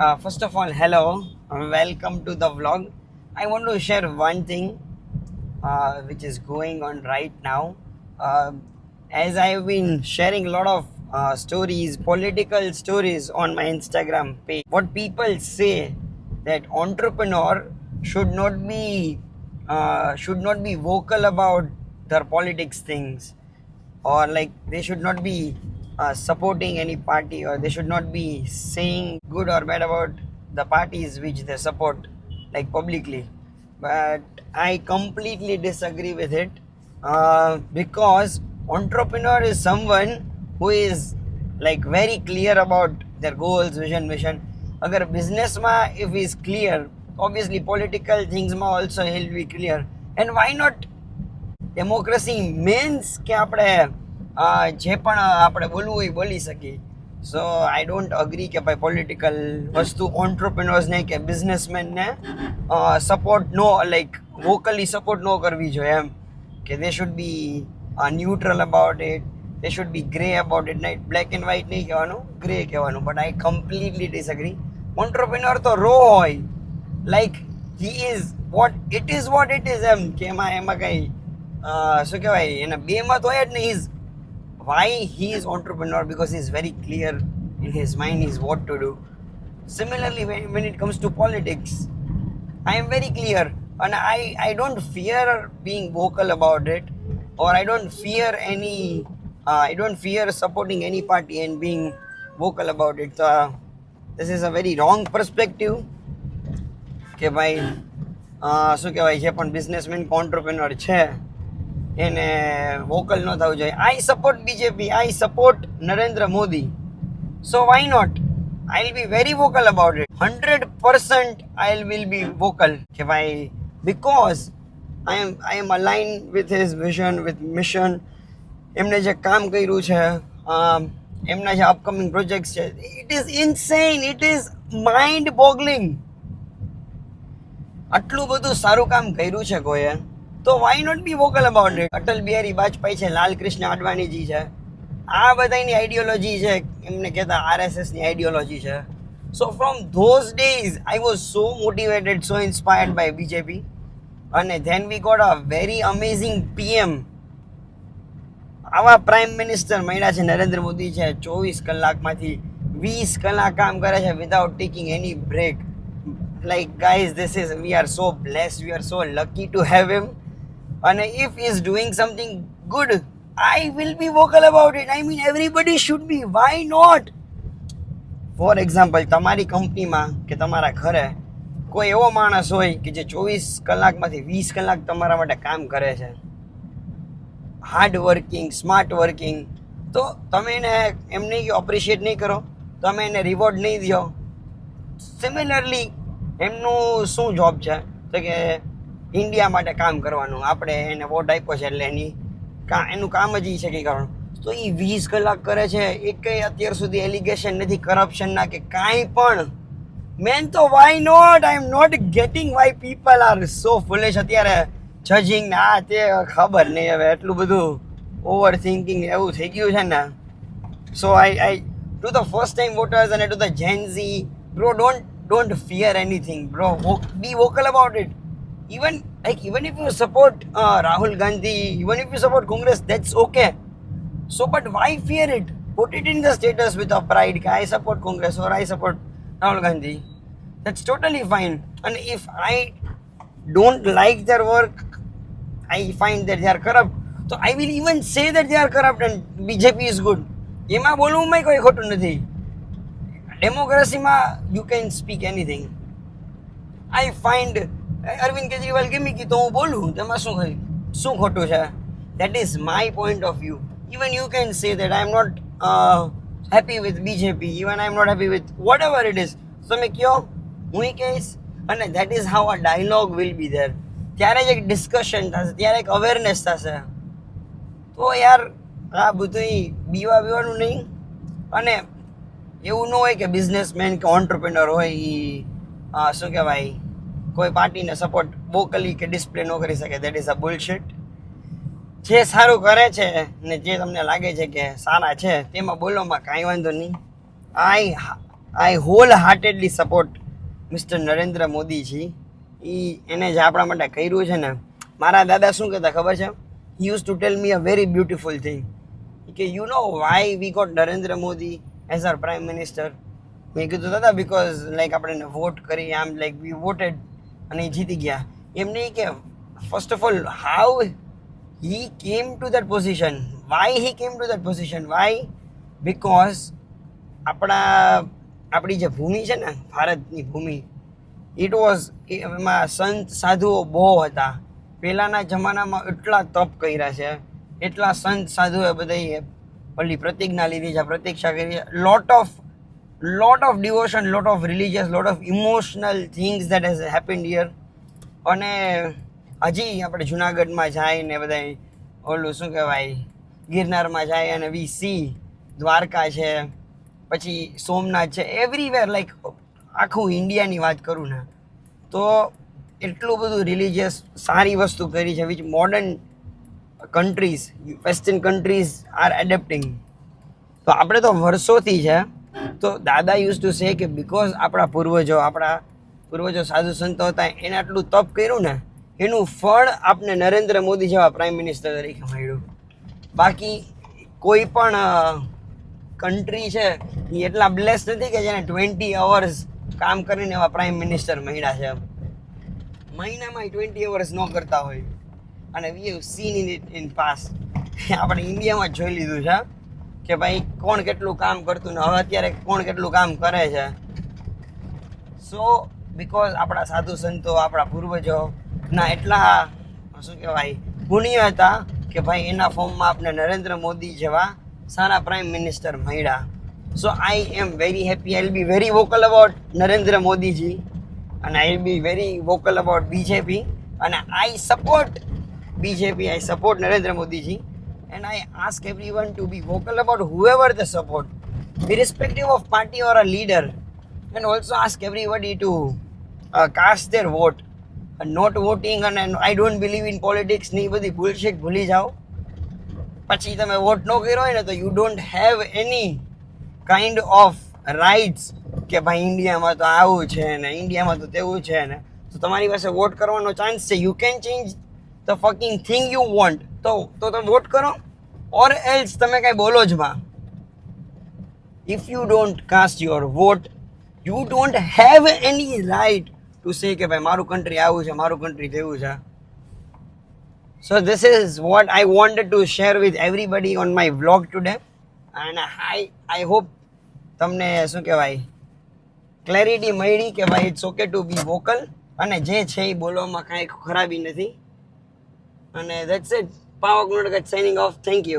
First of all, hello, welcome to the vlog. I want to share one thing which is going on right now. As I've been sharing a lot of stories, political stories on my Instagram page, what people say that entrepreneur should not be vocal about their politics things, or like they should not be supporting any party, or they should not be saying good or bad about the parties which they support, like publicly. But I completely disagree with it, because entrepreneur is someone who is like very clear about their goals, vision, mission. Agar business ma if he is clear, obviously political things ma also he'll be clear. And why not? Democracy means કે આપણે જે પણ આપણે બોલવું હોય બોલી શકીએ. સો I don't agree કે ભાઈ પોલિટિકલ વસ્તુ ઓન્ટરપ્રિનર્સને કે બિઝનેસમેનને સપોર્ટ નો, લાઈક વોકલી સપોર્ટ ન કરવી જોઈએ એમ, કે they should be neutral about it, they should be grey about it. નાઇટ બ્લેક એન્ડ વ્હાઇટ નહીં કહેવાનું, ગ્રે કહેવાનું. But I completely disagree. Entrepreneur તો રો હોય, like he is what it is એમ, કે એમાં કંઈ શું કહેવાય, એના બેમાં તો હોય જ નહીં. Is why he is entrepreneur because he is very clear in his mind is what to do. Similarly when it comes to politics, I am very clear, and I don't fear being vocal about it, or I don't fear supporting any party and being vocal about it. So this is a very wrong perspective કે ભાઈ શું કહેવાય, જે પણ businessman ઓન્ટરપ્રિનર છે એને vocal ન થવું જોઈએ. I support BJP, I support Narendra Modi. So why not? I will be very vocal about it. 100% I will be vocal કે ભાઈ, because I am align with his vision, with mission. એમને જે કામ કર્યું છે, એમના જે અપકમિંગ પ્રોજેક્ટ્સ છે, it is insane, it is mind boggling. આટલું બધું સારું કામ કર્યું છે કોઈએ, તો why not be vocal about it. Atal Bihari Vajpayee છે, લાલકૃષ્ણ અડવાણીજી છે, આ બધાની આઈડિયોલોજી છે, એમને કહેતા આરએસએસની આઈડિયોલોજી છે. So from those days I was so motivated, so inspired by BJP. અને then we got a very amazing PM. આવા પ્રાઇમ મિનિસ્ટર મળ્યા છે નરેન્દ્ર મોદી છે. 24 કલાકમાંથી 20 કલાક કામ કરે છે without taking any break. Like guys, we are so blessed, we are so lucky to have him. And if he is doing something good, I will be vocal about it. I mean, everybody should be. Why not? For example, તમારી કંપનીમાં કે તમારા ઘરે કોઈ એવો માણસ હોય કે જે 24 કલાકમાંથી 20 કલાક તમારા માટે કામ કરે છે, હાર્ડ વર્કિંગ, સ્માર્ટ વર્કિંગ, તો તમે એને એમ નહીં કે અપ્રિશિએટ નહીં કરો, તમે એને રિવોર્ડ નહીં દો. સિમિલરલી એમનું શું જોબ છે, તો કે ઇન્ડિયા માટે કામ કરવાનું, આપણે એને વોટ આપ્યો છે એટલે એનું કામ જ એ છે કે કરવાનું. તો એ 20 કલાક કરે છે, એ કંઈ અત્યાર સુધી એલિગેશન નથી કરપ્શનના કે કાંઈ પણ. મેન તો why not? I am not getting why people are so foolish. અત્યારે જજિંગ ને આ તે ખબર નહીં, હવે એટલું બધું ઓવર થિંકિંગ એવું થઈ ગયું છે ને. So I to the first time voters અને to the Gen Z, bro, don't fear anything, bro. Be vocal about it. Even if you support Rahul Gandhi, even if you support Congress, that's okay. So but why fear it? Put it in the status with a pride, I support Congress or I support Rahul Gandhi. That's totally fine. And if I don't like their work, I find that they are corrupt, so I will even say that they are corrupt and BJP is good. એમાં બોલવું કોઈ ખોટું નથી. ડેમોક્રેસીમાં you can speak anything. I find Arvind Kejriwal ગમી કે તો હું બોલું, તેમાં શું ખોટું છે? That is my point of view. Even you can say that I am not happy with BJP, even I am not happy with whatever it is. તમે કહો, હું કહીશ, અને that is how a dialogue will be there. ત્યારે જ એક discussion થશે, ત્યારે એક અવેરનેસ થશે. તો યાર આ બધું બીવાનું નહીં. અને એવું ન હોય કે બિઝનેસમેન કે ઓન્ટરપ્રિનર હોય એ શું કહેવાય, કોઈ પાર્ટીને સપોર્ટ વોકલી કે ડિસ્પ્લે ન કરી શકે. That is a bullshit. જે સારું કરે છે ને જે તમને લાગે છે કે સારા છે તેમાં બોલોમાં કાંઈ વાંધો નહીં. I I wholeheartedly support mister Narendra Modi ji. એને જે આપણા માટે કર્યું છે ને, મારા દાદા શું કહેતા ખબર છે? He use to tell me a very beautiful thing કે you know why we got Narendra Modi as our prime minister. મેં કીધું દાદા બિકોઝ લાઈક આપણે વોટ કરી, આમ લાઈક વી વોટેડ અને એ જીતી ગયા. એમ નહીં કે first of all how he came to that position. Why he came to that position? Why? Because આપણી જે ભૂમિ છે ને, ભારતની ભૂમિ, ઇટ વોઝ, એમાં સંત સાધુઓ બહુ હતા. પહેલાંના જમાનામાં એટલા તપ કર્યા છે, એટલા સંત સાધુએ બધાએ ઓલી પ્રતિજ્ઞા લીધી છે, પ્રતીક્ષા કરી છે. lot of devotion, lot of religious, lot of emotional things that has happened here. અને હજી આપણે જુનાગઢમાં જાય ને બધા ઓલું શું કહેવાય, ગિરનારમાં જાય અને વી સી, દ્વારકા છે, પછી સોમનાથ છે, એવરીવેર, લાઈક આખું ઇન્ડિયાની વાત કરું ને તો એટલું બધું રિલિજિયસ સારી વસ્તુ કરી છે, which modern countries, western countries are adapting. તો આપણે તો વર્ષોથી છે. તો દાદા યુઝ ટુ સે કે બિકોઝ આપણા પૂર્વજો સાધુ સંતો હતા, એને આટલું તપ કર્યું ને, એનું ફળ આપણે નરેન્દ્ર મોદી જેવા પ્રાઇમ મિનિસ્ટર તરીકે મળ્યું. બાકી કોઈ પણ કન્ટ્રી છે એ એટલા બ્લેસ નથી કે જેને 20 અવર્સ કામ કરીને એવા પ્રાઇમ મિનિસ્ટર મળ્યા છે. મહિનામાં 20 અવર્સ ન કરતા હોય. અને we have seen in pass. આપણે ઇન્ડિયામાં જ જોઈ લીધું છે કે ભાઈ કોણ કેટલું કામ કરતું ને હવે અત્યારે કોણ કેટલું કામ કરે છે. સો બિકોઝ આપણા સાધુ સંતો, આપણા પૂર્વજો ના એટલા શું કહેવાય પુણ્ય હતા કે ભાઈ એના ફોર્મમાં આપણે નરેન્દ્ર મોદી જેવા સારા પ્રાઇમ મિનિસ્ટર મળ્યા. So I am very happy. I will be very vocal about Narendra Modi ji અને I will be very vocal about BJP. અને I support BJP, I support Narendra Modi ji. And I ask everyone to be vocal about whoever they support, irrespective of party or a leader. And also ask everybody to cast their vote. Not voting and I don't believe in politics ની બધી bullshit ભૂલી જાઓ. પછી તમે vote ન કર્યો હોય ને તો you don't have any kind of rights કે ભાઈ ઇન્ડિયામાં તો આવું છે ને ઇન્ડિયામાં તો તેવું છે ને, તો તમારી પાસે વોટ કરવાનો ચાન્સ છે. You can change the fucking thing you want. તો તમે વોટ કરો, ઓર એલ્સ તમે કાંઈ બોલો જ માં. If you don't cast your vote, you don't have any right to say કે ભાઈ મારું કન્ટ્રી આવું છે, મારું કન્ટ્રી તેવું છે. So this is what I wanted to share with everybody on my vlog today. And I hope તમને શું કહેવાય ક્લેરિટી મળી કે ભાઈ it's okay to be vocal. અને જે છે એ બોલવામાં કાંઈ ખરાબી નથી. અને that's it. Pavak Nurgat signing off. Thank you.